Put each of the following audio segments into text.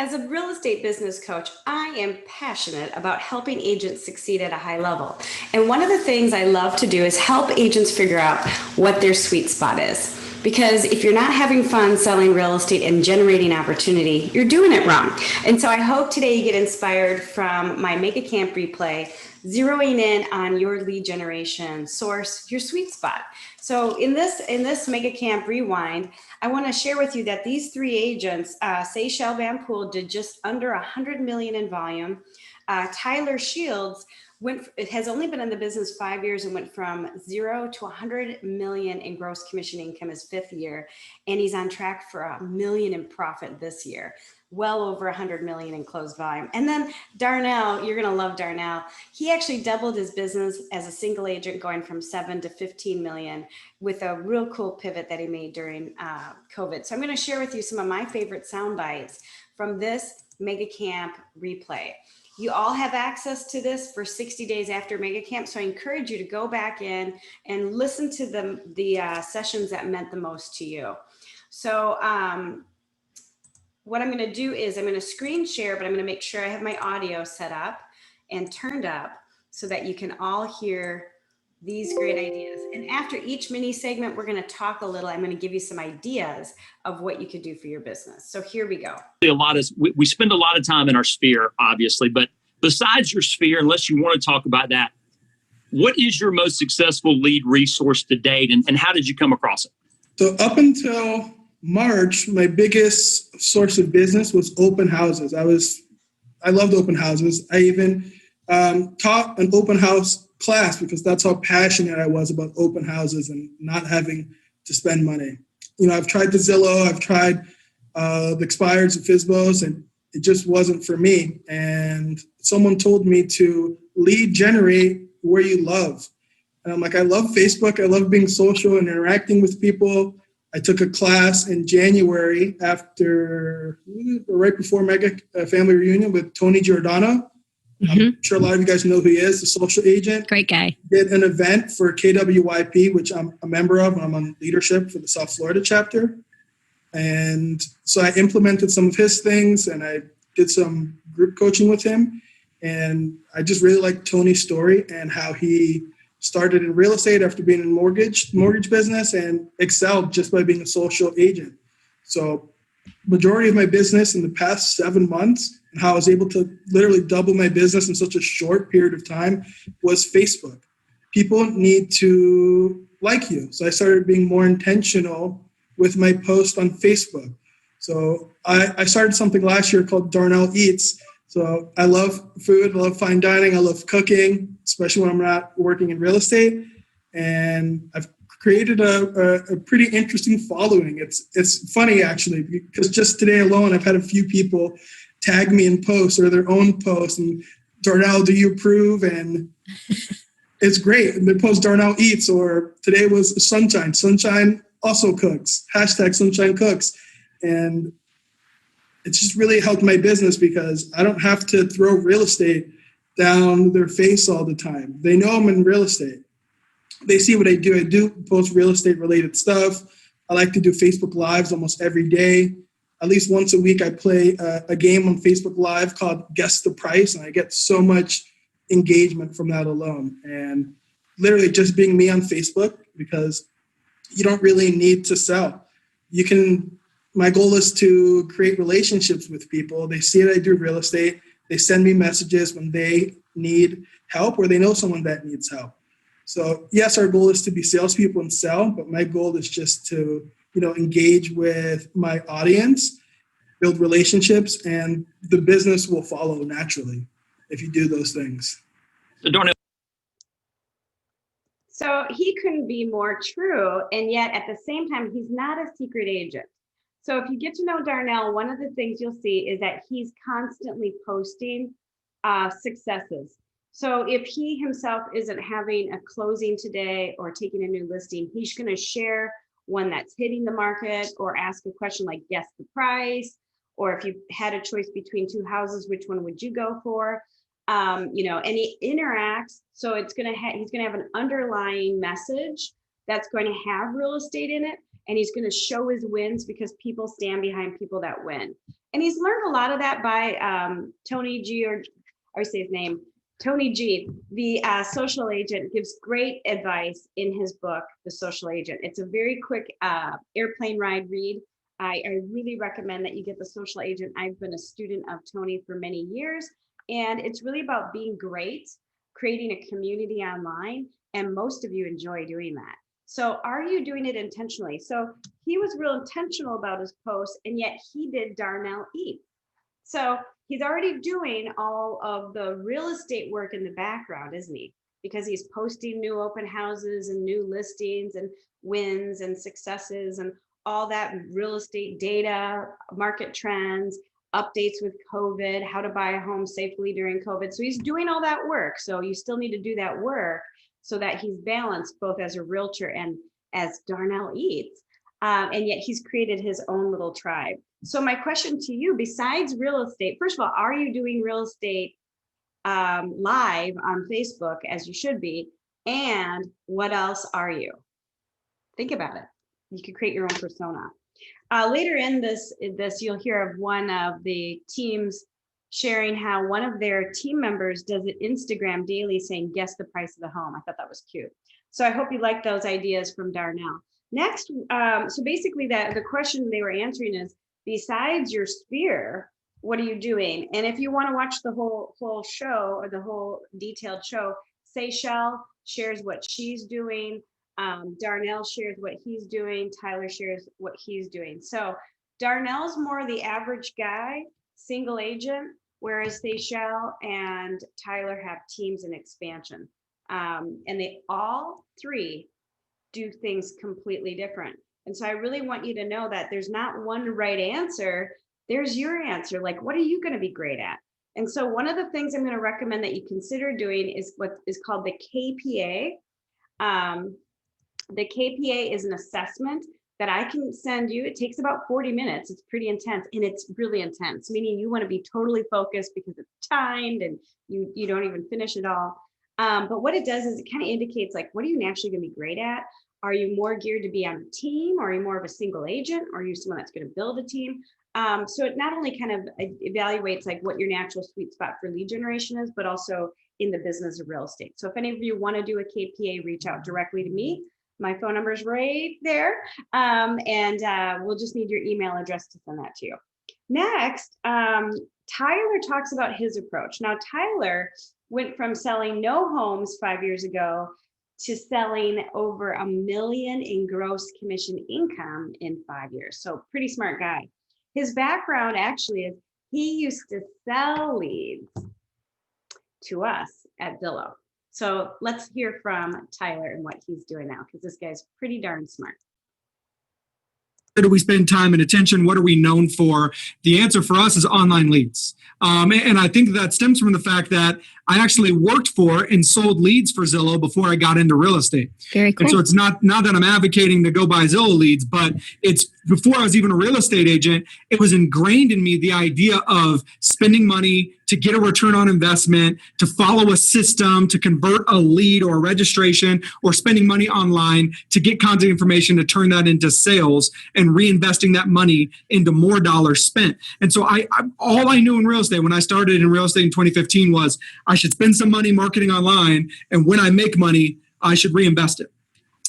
As a real estate business coach, I am passionate about helping agents succeed at a high level. And one of the things I love to do is help agents figure out what their sweet spot is. Because if you're not having fun selling real estate and generating opportunity, you're doing it wrong. And so I hope today you get inspired from my Mega Camp Replay, zeroing in on your lead generation source, your sweet spot. So in this Mega Camp Rewind, I want to share with you that these three agents, Seychelle Van Poel did just under 100 million in volume. Tyler Shields has only been in the business 5 years and went from 0 to 100 million in gross commission income his fifth year. And he's on track for $1 million in profit this year. Well over 100 million in closed volume. And then Darnell, you're gonna love Darnell. He actually doubled his business as a single agent, going from 7 to 15 million with a real cool pivot that he made during COVID. So I'm gonna share with you some of my favorite sound bites from this Mega Camp Replay. You all have access to this for 60 days after Mega Camp. So I encourage you to go back in and listen to the sessions that meant the most to you. So, what I'm going to do is I'm going to screen share, but I'm going to make sure I have my audio set up and turned up so that you can all hear these great ideas. And after each mini segment, we're going to talk a little. I'm going to give you some ideas of what you could do for your business. So here we go. We spend a lot of time in our sphere, obviously, but besides your sphere, unless you want to talk about that, what is your most successful lead resource to date, and how did you come across it? So up until March, my biggest source of business was open houses. I loved open houses. I even taught an open house class because that's how passionate I was about open houses and not having to spend money. You know, I've tried the Zillow, I've tried the expireds and FSBOs, and it just wasn't for me. And someone told me to lead generate where you love. And I'm like, I love Facebook. I love being social and interacting with people. I took a class in January right before Mega Family Reunion with Tony Giordano. Mm-hmm. I'm sure a lot of you guys know who he is, the social agent. Great guy. Did an event for KWYP, which I'm a member of. I'm on leadership for the South Florida chapter. And so I implemented some of his things and I did some group coaching with him. And I just really liked Tony's story and how he started in real estate after being in mortgage business and excelled just by being a social agent. So majority of my business in the past 7 months and how I was able to literally double my business in such a short period of time was Facebook. People need to like you. So I started being more intentional with my post on Facebook. So I started something last year called Darnell Eats. So I love food, I love fine dining, I love cooking, especially when I'm not working in real estate. And I've created a pretty interesting following. It's funny actually, because just today alone, I've had a few people tag me in posts or their own posts and Darnell, do you approve? And it's great. And they post Darnell Eats, or today was Sunshine. Sunshine also cooks, hashtag Sunshine Cooks. And it's just really helped my business because I don't have to throw real estate down their face all the time. They know I'm in real estate. They see what I do. I do post real estate related stuff. I like to do Facebook Lives almost every day. At least once a week, I play a game on Facebook Live called Guess the Price. And I get so much engagement from that alone. And literally just being me on Facebook, because you don't really need to sell. My goal is to create relationships with people. They see that I do real estate. They send me messages when they need help or they know someone that needs help. So yes, our goal is to be salespeople and sell, but my goal is just to, engage with my audience, build relationships, and the business will follow naturally if you do those things. So he couldn't be more true, and yet at the same time, he's not a secret agent. So if you get to know Darnell, one of the things you'll see is that he's constantly posting successes. So if he himself isn't having a closing today or taking a new listing, he's going to share one that's hitting the market or ask a question like guess the price, or if you had a choice between two houses, which one would you go for? And he interacts. So he's going to have an underlying message that's going to have real estate in it. And he's going to show his wins because people stand behind people that win. And he's learned a lot of that by Tony G, or I say his name, Tony G, the social agent, gives great advice in his book, The Social Agent. It's a very quick airplane ride read. I really recommend that you get The Social Agent. I've been a student of Tony for many years, and it's really about being great, creating a community online, and most of you enjoy doing that. So are you doing it intentionally? So he was real intentional about his posts, and yet he did Darnell Eats. So he's already doing all of the real estate work in the background, isn't he? Because he's posting new open houses and new listings and wins and successes and all that real estate data, market trends, updates with COVID, how to buy a home safely during COVID. So he's doing all that work. So you still need to do that work so that he's balanced both as a realtor and as Darnell Eats. And yet he's created his own little tribe. So my question to you, besides real estate, first of all, are you doing real estate live on Facebook, as you should be? And what else are you? Think about it. You could create your own persona. Later in this, you'll hear of one of the teams sharing how one of their team members does an Instagram daily saying, guess the price of the home. I thought that was cute. So I hope you like those ideas from Darnell. Next, so basically the question they were answering is, besides your sphere, what are you doing? And if you want to watch the whole show, or the whole detailed show, Seychelle shares what she's doing. Darnell shares what he's doing. Tyler shares what he's doing. So Darnell's more the average guy, single agent, whereas Seychelle and Tyler have teams and expansion. And they all three do things completely different. And so I really want you to know that there's not one right answer. There's your answer. Like, what are you going to be great at? And so one of the things I'm going to recommend that you consider doing is what is called the KPA. The KPA is an assessment that I can send you. It takes about 40 minutes. It's pretty intense, and it's really intense, meaning you want to be totally focused because it's timed and you don't even finish it all. But what it does is it kind of indicates, like, what are you naturally going to be great at? Are you more geared to be on a team? Or are you more of a single agent? Or are you someone that's going to build a team? So it not only kind of evaluates like what your natural sweet spot for lead generation is, but also in the business of real estate. So if any of you want to do a KPA, reach out directly to me. My phone number is right there. And we'll just need your email address to send that to you. Next, Tyler talks about his approach. Now, Tyler went from selling no homes 5 years ago to selling over $1 million in gross commission income in 5 years. So pretty smart guy. His background actually is he used to sell leads to us at Zillow. So let's hear from Tyler and what he's doing now, because this guy's pretty darn smart. Where do we spend time and attention? What are we known for? The answer for us is online leads. And I think that stems from the fact that I actually worked for and sold leads for Zillow before I got into real estate. Very cool. And so it's not that I'm advocating to go buy Zillow leads, but it's before I was even a real estate agent, it was ingrained in me the idea of spending money to get a return on investment, to follow a system, to convert a lead or a registration, or spending money online to get content information to turn that into sales and reinvesting that money into more dollars spent. And so I all I knew in real estate when I started in real estate in 2015 was I should spend some money marketing online, and when I make money, I should reinvest it.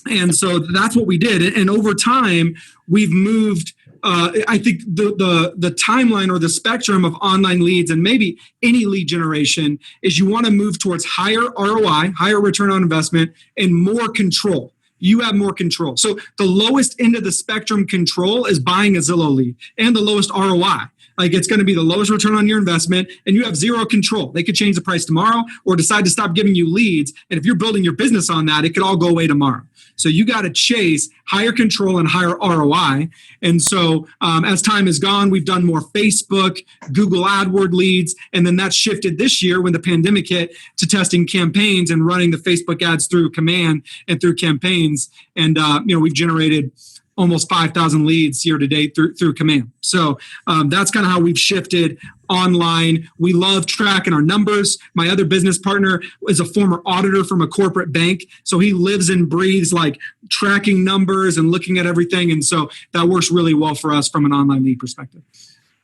And so that's what we did. And over time, we've moved, I think the timeline or the spectrum of online leads and maybe any lead generation is you want to move towards higher ROI, higher return on investment, and more control. You have more control. So the lowest end of the spectrum control is buying a Zillow lead, and the lowest ROI. Like, it's going to be the lowest return on your investment, and you have zero control. They could change the price tomorrow or decide to stop giving you leads. And if you're building your business on that, it could all go away tomorrow. So you got to chase higher control and higher ROI. And so as time has gone, we've done more Facebook, Google AdWord leads. And then that shifted this year when the pandemic hit to testing campaigns and running the Facebook ads through Command and through campaigns. And, we've generated almost 5,000 leads year to date through Command. So that's kind of how we've shifted online. We love tracking our numbers. My other business partner is a former auditor from a corporate bank. So he lives and breathes like tracking numbers and looking at everything. And so that works really well for us from an online lead perspective.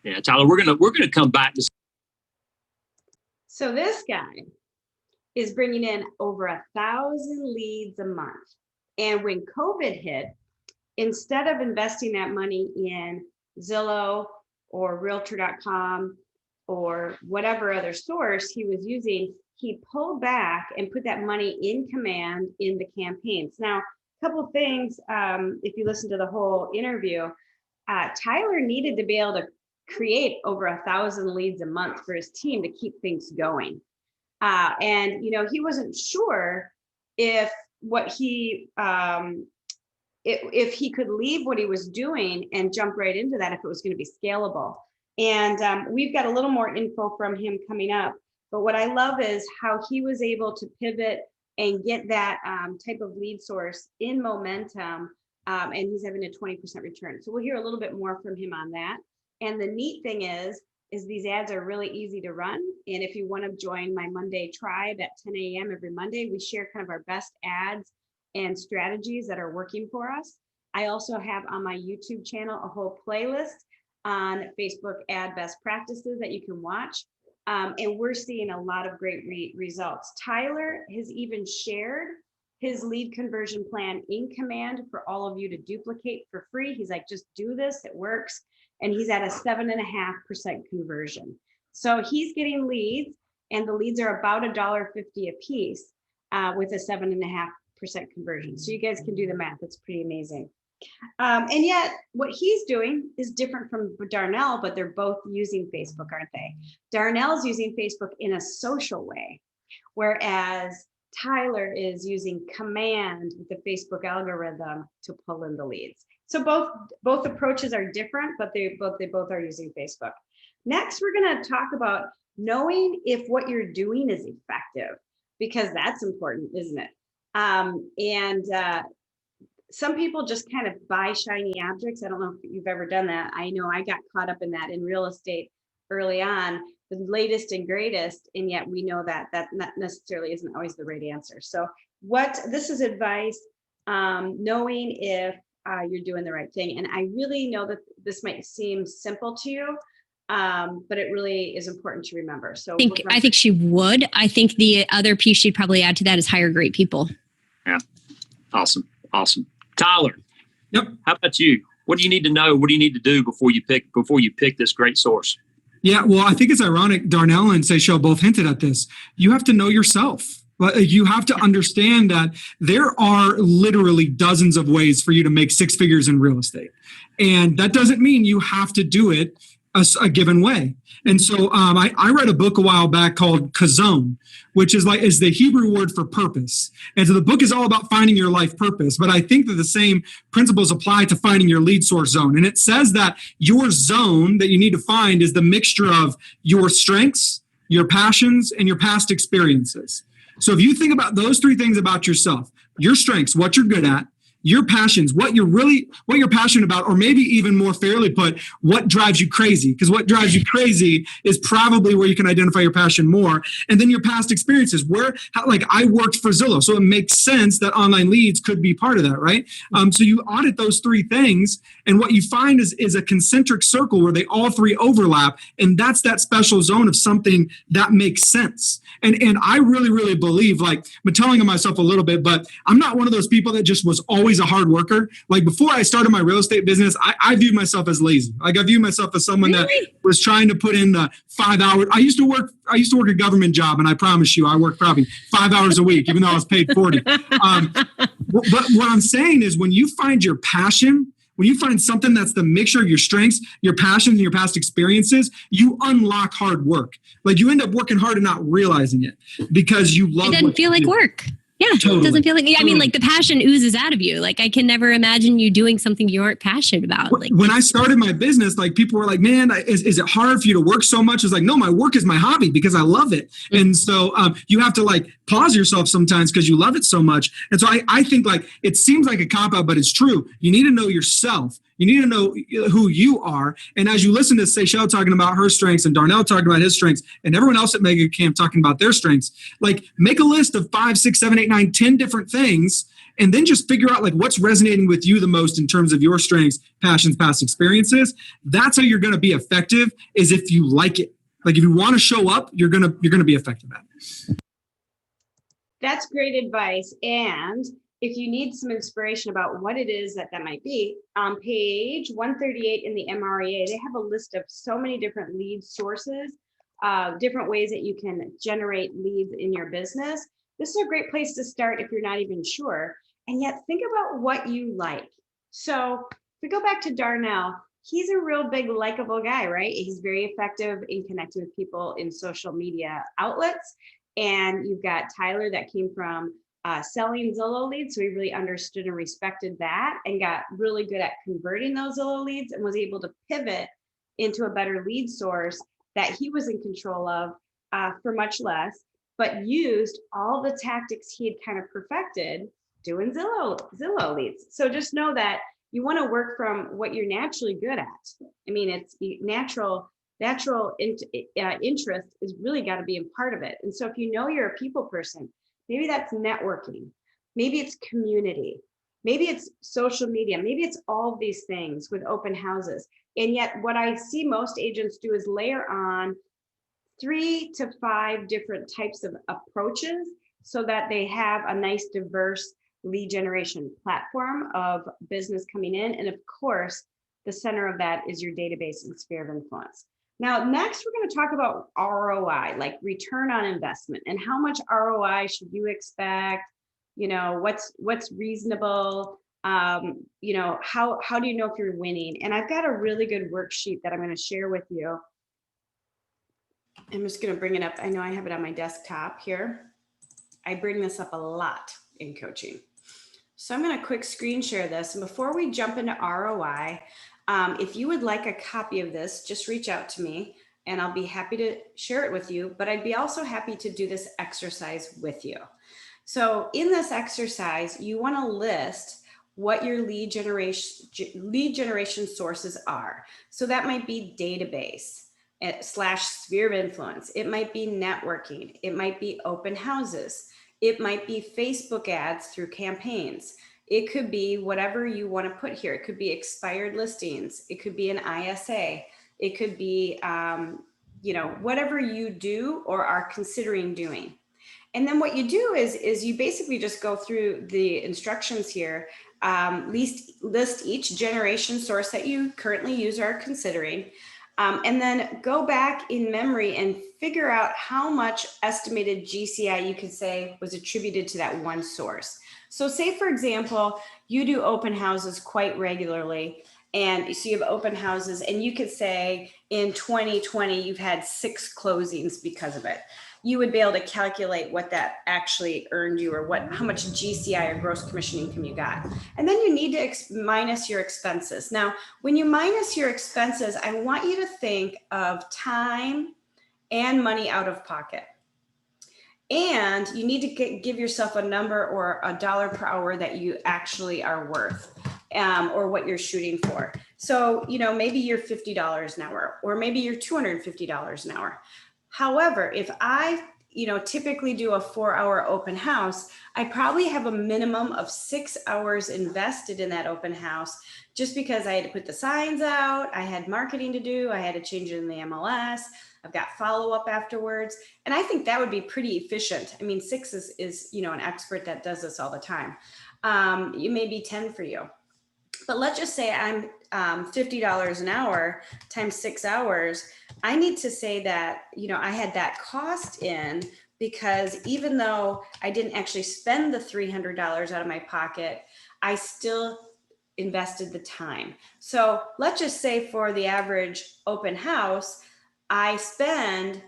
Yeah, Tyler, we're gonna come back to. So this guy is bringing in over 1,000 leads a month. And when COVID hit, instead of investing that money in Zillow or Realtor.com or whatever other source he was using, he pulled back and put that money in command in the campaigns. Now, a couple of things, if you listen to the whole interview, Tyler needed to be able to create over 1,000 leads a month for his team to keep things going. And, he wasn't sure if what he, if he could leave what he was doing and jump right into that, if it was going to be scalable. And we've got a little more info from him coming up. But what I love is how he was able to pivot and get that type of lead source in momentum. And he's having a 20% return. So we'll hear a little bit more from him on that. And the neat thing is these ads are really easy to run. And if you want to join my Monday tribe at 10 a.m. every Monday, we share kind of our best ads and strategies that are working for us. I also have on my YouTube channel a whole playlist on Facebook ad best practices that you can watch. And we're seeing a lot of great results. Tyler has even shared his lead conversion plan in command for all of you to duplicate for free. He's like, just do this, it works. And he's at a 7.5% conversion. So he's getting leads, and the leads are about $1.50 a piece with a 7.5% conversion. So you guys can do the math. It's pretty amazing. And yet what he's doing is different from Darnell, but they're both using Facebook, aren't they? Darnell's using Facebook in a social way, whereas Tyler is using command with the Facebook algorithm to pull in the leads. So both approaches are different, but they both are using Facebook. Next, we're going to talk about knowing if what you're doing is effective, because that's important, isn't it? Some people just kind of buy shiny objects. I don't know if you've ever done that. I know I got caught up in that in real estate early on, the latest and greatest, and yet we know that not necessarily isn't always the right answer. So this is advice, knowing if you're doing the right thing. And I really know that this might seem simple to you, but it really is important to remember. So I think she would. I think the other piece she'd probably add to that is hire great people. Yeah. Awesome. Tyler. Yep. How about you? What do you need to know? What do you need to do before you pick this great source? Yeah, well, I think it's ironic. Darnell and Seychelle both hinted at this. You have to know yourself. You have to understand that there are literally dozens of ways for you to make six figures in real estate. And that doesn't mean you have to do it a given way. And so I read a book a while back called Kazon, which is the Hebrew word for purpose. And so the book is all about finding your life purpose. But I think that the same principles apply to finding your lead source zone. And it says that your zone that you need to find is the mixture of your strengths, your passions, and your past experiences. So if you think about those three things about yourself, your strengths, what you're good at, your passions, what you're passionate about, or maybe even more fairly put, what drives you crazy? Because what drives you crazy is probably where you can identify your passion more. And then your past experiences, I worked for Zillow, so it makes sense that online leads could be part of that, right? So you audit those three things, and what you find is a concentric circle where they all three overlap, and that's that special zone of something that makes sense. And I really, really believe, I'm telling myself a little bit, but I'm not one of those people that just was always a hard worker. Like before I started my real estate business, I viewed myself as lazy. I viewed myself as someone that was trying to put in the 5 hours. I used to work a government job, and I promise you, I worked probably 5 hours a week, even though I was paid 40. But what I'm saying is, when you find your passion, when you find something that's the mixture of your strengths, your passions, and your past experiences, you unlock hard work. You end up working hard and not realizing it because you love it. Doesn't feel like work. Yeah, totally. It doesn't feel like, the passion oozes out of you. I can never imagine you doing something you aren't passionate about. When I started my business, people were like, man, is it hard for you to work so much? It's no, my work is my hobby because I love it. Mm-hmm. And so you have to pause yourself sometimes because you love it so much. And so I think it seems like a cop-out, but it's true. You need to know yourself. You need to know who you are. And as you listen to Seychelle talking about her strengths and Darnell talking about his strengths and everyone else at Mega Camp talking about their strengths, make a list of 5, 6, 7, 8, 9, 10 different things and then just figure out like what's resonating with you the most in terms of your strengths, passions, past experiences. That's how you're going to be effective, is if you like it. Like if you want to show up, you're going to be effective at it. That's great advice. And if you need some inspiration about what it is that might be, on page 138 in the MREA, they have a list of so many different lead sources, different ways that you can generate leads in your business. This is a great place to start if you're not even sure. And yet think about what you like. So if we go back to Darnell, he's a real big likable guy, right? He's very effective in connecting with people in social media outlets. And you've got Tyler that came from selling Zillow leads. So he really understood and respected that and got really good at converting those Zillow leads and was able to pivot into a better lead source that he was in control of for much less, but used all the tactics he had kind of perfected doing Zillow leads. So just know that you want to work from what you're naturally good at. I mean, it's natural interest is really got to be a part of it. And so if you know you're a people person, maybe that's networking, maybe it's community, maybe it's social media, maybe it's all of these things with open houses. And yet what I see most agents do is layer on 3 to 5 different types of approaches so that they have a nice diverse lead generation platform of business coming in. And of course, the center of that is your database and sphere of influence. Now, next, we're going to talk about ROI, like return on investment, and how much ROI should you expect? You know, what's reasonable? You know, how do you know if you're winning? And I've got a really good worksheet that I'm going to share with you. I'm just going to bring it up. I know I have it on my desktop here. I bring this up a lot in coaching. So I'm going to quick screen share this. And before we jump into ROI, if you would like a copy of this, just reach out to me and I'll be happy to share it with you. But I'd be also happy to do this exercise with you. So in this exercise, you want to list what your lead generation sources are. So that might be database / sphere of influence. It might be networking. It might be open houses. It might be Facebook ads through campaigns. It could be whatever you want to put here. It could be expired listings. It could be an ISA. It could be, you know, whatever you do or are considering doing. And then what you do is you basically just go through the instructions here, list each generation source that you currently use or are considering, and then go back in memory and figure out how much estimated GCI you could say was attributed to that one source. So say, for example, you do open houses quite regularly, and so you have open houses, and you could say in 2020, you've had 6 closings because of it. You would be able to calculate what that actually earned you, or how much GCI or gross commission income you got. And then you need to minus your expenses. Now, when you minus your expenses, I want you to think of time and money out of pocket. And you need to give yourself a number or a dollar per hour that you actually are worth, or what you're shooting for. So, you know, maybe you're $50 an hour, or maybe you're $250 an hour. However, if I, you know, typically do a 4-hour open house, I probably have a minimum of 6 hours invested in that open house, just because I had to put the signs out, I had marketing to do, I had to change it in the MLS, I've got follow-up afterwards. And I think that would be pretty efficient. I mean, 6 is, you know, an expert that does this all the time. It may be 10 for you. But let's just say I'm $50 an hour times 6 hours. I need to say that, you know, I had that cost in, because even though I didn't actually spend the $300 out of my pocket, I still invested the time. So let's just say for the average open house, I spend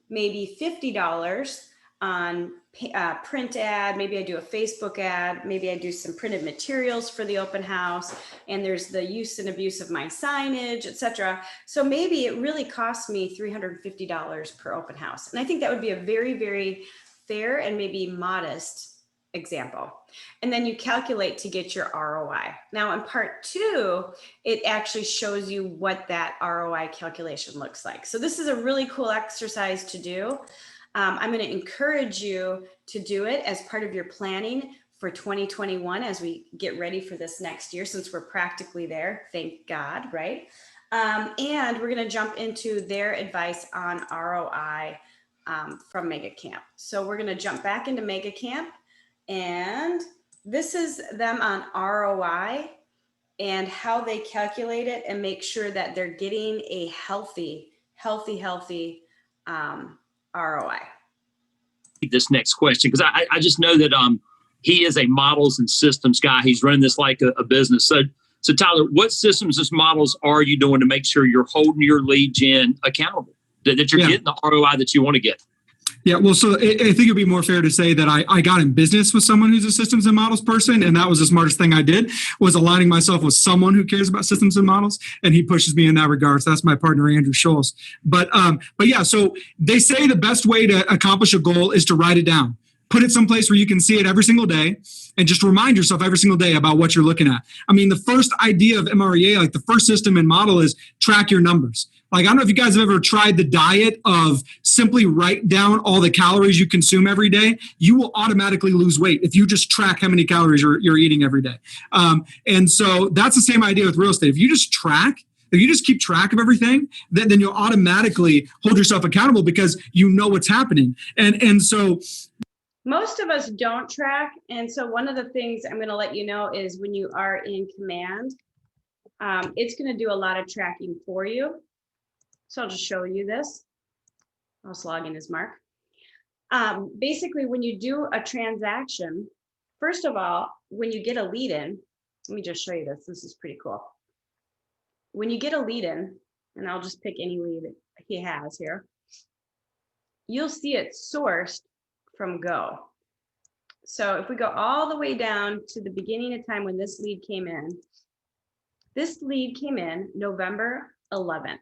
maybe $50 on print ad, maybe I do a Facebook ad, maybe I do some printed materials for the open house, and there's the use and abuse of my signage, etc. So maybe it really costs me $350 per open house. And I think that would be a very, very fair and maybe modest example. And then you calculate to get your ROI. Now in part 2, it actually shows you what that ROI calculation looks like. So this is a really cool exercise to do. I'm going to encourage you to do it as part of your planning for 2021 as we get ready for this next year, since we're practically there, thank God, right? And we're going to jump into their advice on ROI from Mega Camp. So we're going to jump back into Mega Camp, and this is them on ROI and how they calculate it and make sure that they're getting a healthy ROI. This next question, because I just know that he is a models and systems guy. He's running this like a business. So Tyler, what systems and models are you doing to make sure you're holding your lead gen accountable, that you're getting the ROI that you want to get? Yeah, well, so I think it'd be more fair to say that I got in business with someone who's a systems and models person, and that was the smartest thing I did, was aligning myself with someone who cares about systems and models, and he pushes me in that regard. So that's my partner, Andrew Scholes. But yeah, so they say the best way to accomplish a goal is to write it down. Put it someplace where you can see it every single day, and just remind yourself every single day about what you're looking at. I mean, the first idea of MREA, like the first system and model, is track your numbers. Like, I don't know if you guys have ever tried the diet of simply write down all the calories you consume every day. You will automatically lose weight if you just track how many calories you're eating every day. And so that's the same idea with real estate. If you just keep track of everything, then you'll automatically hold yourself accountable because you know what's happening. And so most of us don't track. And so one of the things I'm going to let you know is when you are in command, it's going to do a lot of tracking for you. So I'll just show you this. I'll just log in as Mark. Basically, when you do a transaction, first of all, when you get a lead in, let me just show you this. This is pretty cool. When you get a lead in, and I'll just pick any lead he has here, you'll see it sourced from Go. So if we go all the way down to the beginning of time when this lead came in, this lead came in November 11th.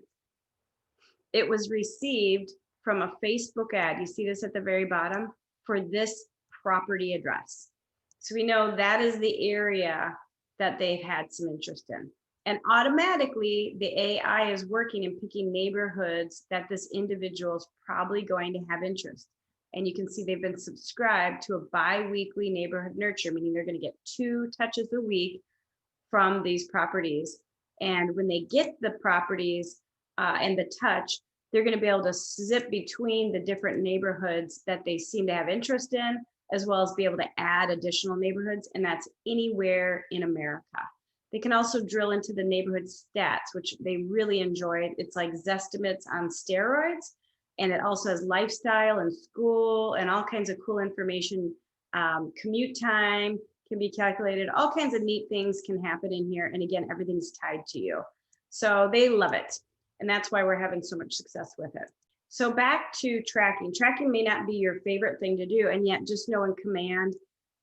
It was received from a Facebook ad. You see this at the very bottom for this property address. So we know that is the area that they've had some interest in. And automatically the AI is working and picking neighborhoods that this individual is probably going to have interest. And you can see they've been subscribed to a bi-weekly neighborhood nurture, meaning they're going to get 2 touches a week from these properties. And when they get the properties and the touch, they're going to be able to zip between the different neighborhoods that they seem to have interest in, as well as be able to add additional neighborhoods. And that's anywhere in America. They can also drill into the neighborhood stats, which they really enjoy. It's like Zestimates on steroids. And it also has lifestyle and school and all kinds of cool information. Commute time can be calculated. All kinds of neat things can happen in here. And again, everything's tied to you. So they love it. And that's why we're having so much success with it. So back to tracking. Tracking may not be your favorite thing to do, and yet just know in command,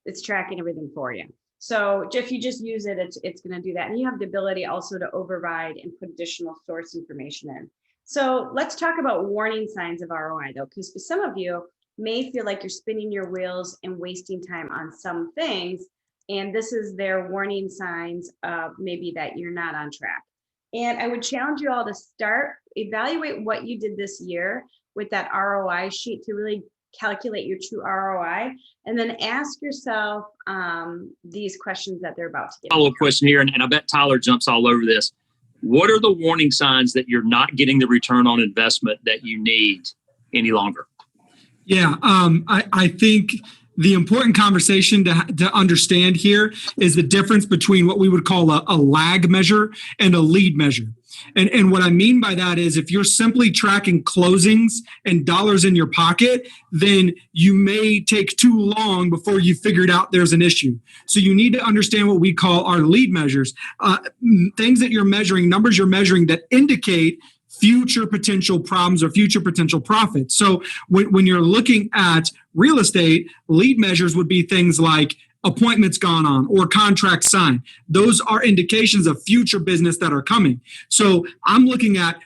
it's tracking everything for you. So if you just use it, it's going to do that. And you have the ability also to override and put additional source information in. So let's talk about warning signs of ROI though, because for some of you may feel like you're spinning your wheels and wasting time on some things. And this is their warning signs of maybe that you're not on track. And I would challenge you all to evaluate what you did this year with that ROI sheet to really calculate your true ROI, and then ask yourself these questions that they're about to get. Follow-up question here, and I bet Tyler jumps all over this. What are the warning signs that you're not getting the return on investment that you need any longer? Yeah, I think the important conversation to understand here is the difference between what we would call a lag measure and a lead measure. And what I mean by that is if you're simply tracking closings and dollars in your pocket, then you may take too long before you figured out there's an issue. So you need to understand what we call our lead measures, things that you're measuring, numbers you're measuring that indicate future potential problems or future potential profits. So when you're looking at real estate, lead measures would be things like appointments gone on or contracts signed. Those are indications of future business that are coming. So I'm looking at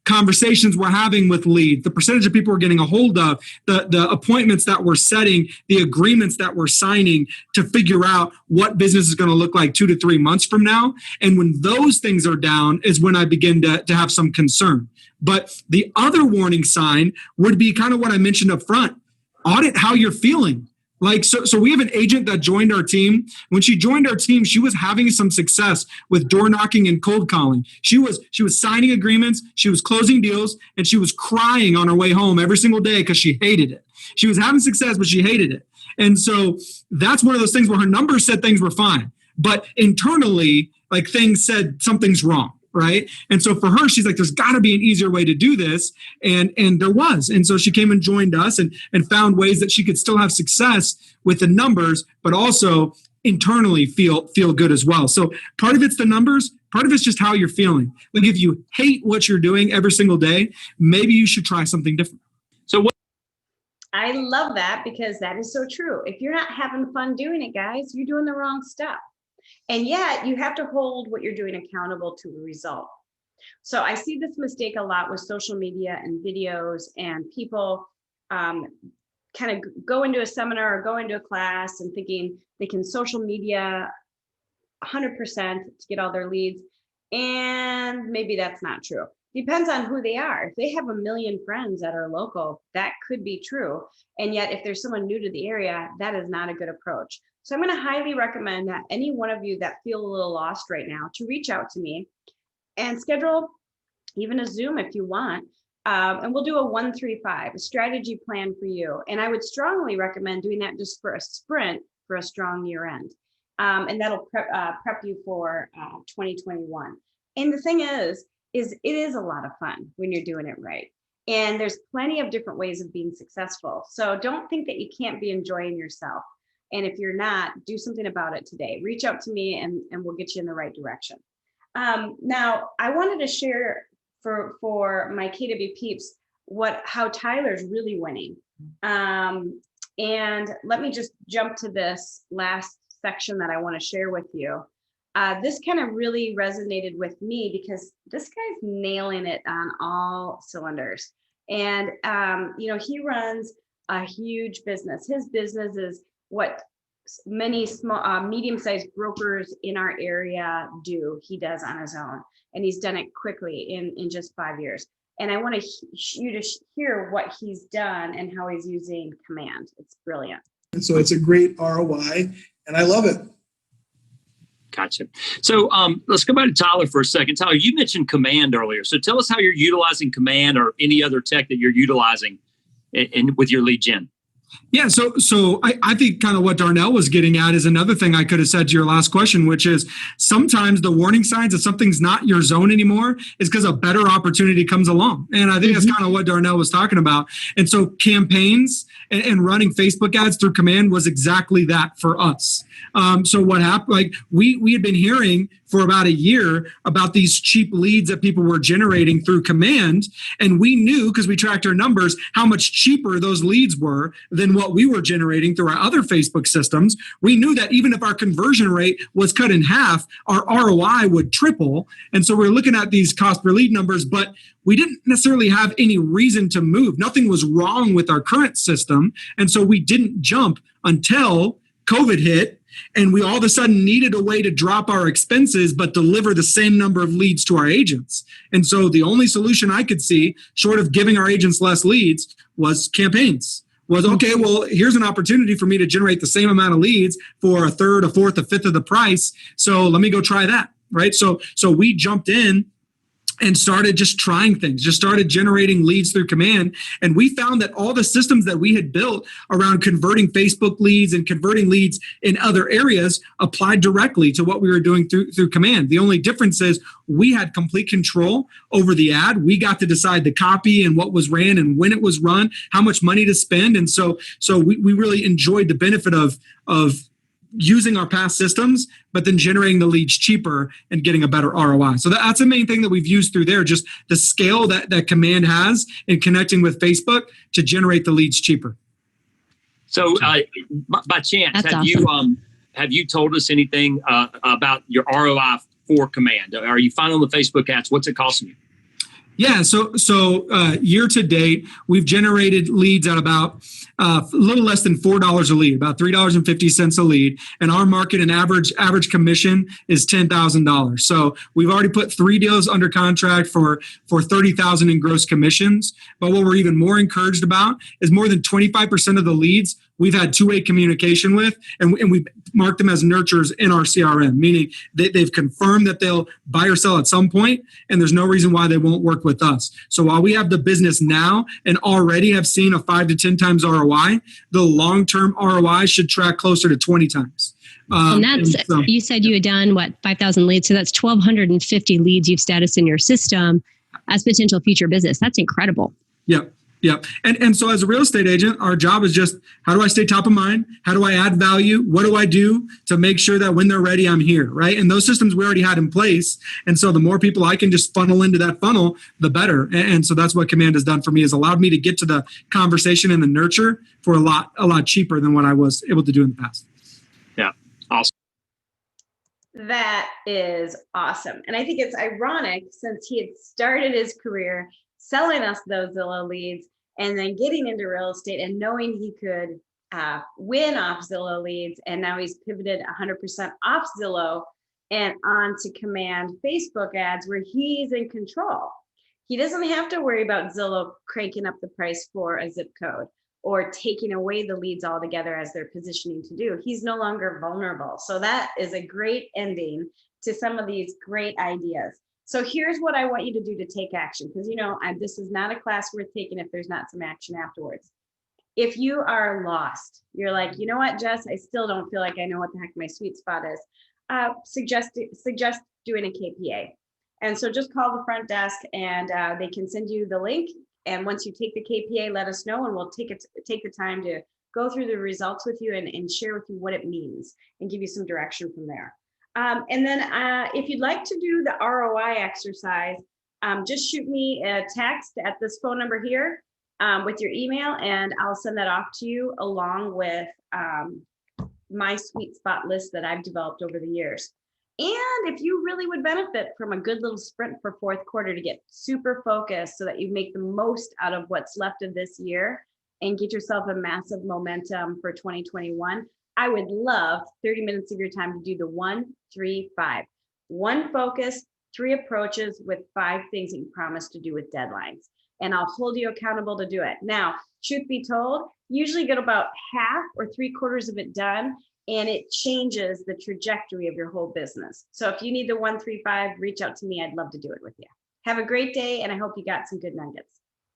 conversations we're having with leads, the percentage of people we're getting a hold of, the appointments that we're setting, the agreements that we're signing to figure out what business is going to look like 2 to 3 months from now. And when those things are down is when I begin to have some concern. But the other warning sign would be kind of what I mentioned up front. Audit how you're feeling. Like, so we have an agent that joined our team. When she joined our team, she was having some success with door knocking and cold calling. She was signing agreements, she was closing deals, and she was crying on her way home every single day because she hated it. She was having success, but she hated it. And so that's one of those things where her numbers said things were fine, but internally, like, things said something's wrong. Right. And so for her, she's like, there's got to be an easier way to do this. And there was. And so she came and joined us and found ways that she could still have success with the numbers, but also internally feel good as well. So part of it's the numbers, part of it's just how you're feeling. Like, if you hate what you're doing every single day, maybe you should try something different. So what? I love that, because that is so true. If you're not having fun doing it, guys, you're doing the wrong stuff. And yet you have to hold what you're doing accountable to a result. So I see this mistake a lot with social media and videos, and people kind of go into a seminar or go into a class and thinking they can social media 100% to get all their leads. And maybe that's not true. Depends on who they are. If they have 1 million friends that are local, that could be true. And yet if there's someone new to the area, that is not a good approach. So I'm going to highly recommend that any one of you that feel a little lost right now to reach out to me and schedule even a Zoom if you want. And we'll do a 1-3-5, a strategy plan for you. And I would strongly recommend doing that just for a sprint for a strong year end. And that'll prep you for 2021. And the thing is it is a lot of fun when you're doing it right. And there's plenty of different ways of being successful. So don't think that you can't be enjoying yourself. And if you're not, do something about it today. Reach out to me and we'll get you in the right direction. Now, I wanted to share for my KW peeps how Tyler's really winning. And let me just jump to this last section that I want to share with you. This kind of really resonated with me because this guy's nailing it on all cylinders. And, he runs a huge business. His business is what many small, medium-sized brokers in our area do. He does on his own, and he's done it quickly in just 5 years. And I want you to hear what he's done and how he's using Command. It's brilliant. And so it's a great ROI, and I love it. Gotcha. So let's go back to Tyler for a second. Tyler, you mentioned Command earlier. So tell us how you're utilizing Command or any other tech that you're utilizing with your lead gen. Yeah, so I think kind of what Darnell was getting at is another thing I could have said to your last question, which is sometimes the warning signs that something's not your zone anymore is because a better opportunity comes along. And I think that's kind of what Darnell was talking about. And so campaigns and running Facebook ads through Command was exactly that for us. So what happened, like we had been hearing for about a year about these cheap leads that people were generating through Command. And we knew, because we tracked our numbers, how much cheaper those leads were than what we were generating through our other Facebook systems. We knew that even if our conversion rate was cut in half, our ROI would triple. And so we're looking at these cost per lead numbers, but we didn't necessarily have any reason to move. Nothing was wrong with our current system. And so we didn't jump until COVID hit. And we all of a sudden needed a way to drop our expenses, but deliver the same number of leads to our agents. And so the only solution I could see, short of giving our agents less leads, was campaigns. Was, okay, well, here's an opportunity for me to generate the same amount of leads for a third, a fourth, a fifth of the price. So let me go try that, right? So we jumped in and started just trying things, just started generating leads through Command. And we found that all the systems that we had built around converting Facebook leads and converting leads in other areas applied directly to what we were doing through Command. The only difference is we had complete control over the ad. We got to decide the copy and what was ran and when it was run, how much money to spend. And so we really enjoyed the benefit of using our past systems, but then generating the leads cheaper and getting a better ROI. So that's the main thing that we've used through there, just the scale that Command has in connecting with Facebook to generate the leads cheaper. So by chance, have you told us anything about your ROI for Command? Are you finding on the Facebook ads? What's it costing you? Yeah, so year to date, we've generated leads at about a little less than $4 a lead, about $3.50 a lead, and our market and average commission is $10,000. So we've already put 3 deals under contract for $30,000 in gross commissions. But what we're even more encouraged about is more than 25% of the leads we've had two-way communication with, and we mark them as nurturers in our CRM, meaning they've confirmed that they'll buy or sell at some point, and there's no reason why they won't work with us. So while we have the business now and already have seen a 5 to 10 times ROI, the long-term ROI should track closer to 20 times. You said you had done 5,000 leads. So that's 1,250 leads you've statused in your system as potential future business. That's incredible. Yep. Yep. And so as a real estate agent, our job is just, how do I stay top of mind? How do I add value? What do I do to make sure that when they're ready, I'm here, right? And those systems we already had in place. And so the more people I can just funnel into that funnel, the better. And so that's what Command has done for me, is allowed me to get to the conversation and the nurture for a lot cheaper than what I was able to do in the past. Yeah. Awesome. That is awesome. And I think it's ironic, since he had started his career selling us those Zillow leads and then getting into real estate and knowing he could win off Zillow leads. And now he's pivoted 100% off Zillow and on to Command Facebook ads, where he's in control. He doesn't have to worry about Zillow cranking up the price for a zip code or taking away the leads altogether as they're positioning to do. He's no longer vulnerable. So that is a great ending to some of these great ideas. So here's what I want you to do to take action, because this is not a class worth taking if there's not some action afterwards. If you are lost, you're like, you know what, Jess, I still don't feel like I know what the heck my sweet spot is. Suggest doing a KPA. And so just call the front desk and they can send you the link. And once you take the KPA, let us know, and we'll take the time to go through the results with you and share with you what it means and give you some direction from there. And then if you'd like to do the ROI exercise, just shoot me a text at this phone number here with your email, and I'll send that off to you along with my sweet spot list that I've developed over the years. And if you really would benefit from a good little sprint for fourth quarter to get super focused so that you make the most out of what's left of this year and get yourself a massive momentum for 2021, I would love 30 minutes of your time to do the 1-3-5. 1 focus, 3 approaches with 5 things that you promise to do with deadlines. And I'll hold you accountable to do it. Now, truth be told, usually get about half or 3/4 of it done, and it changes the trajectory of your whole business. So if you need the 1-3-5, reach out to me. I'd love to do it with you. Have a great day, and I hope you got some good nuggets.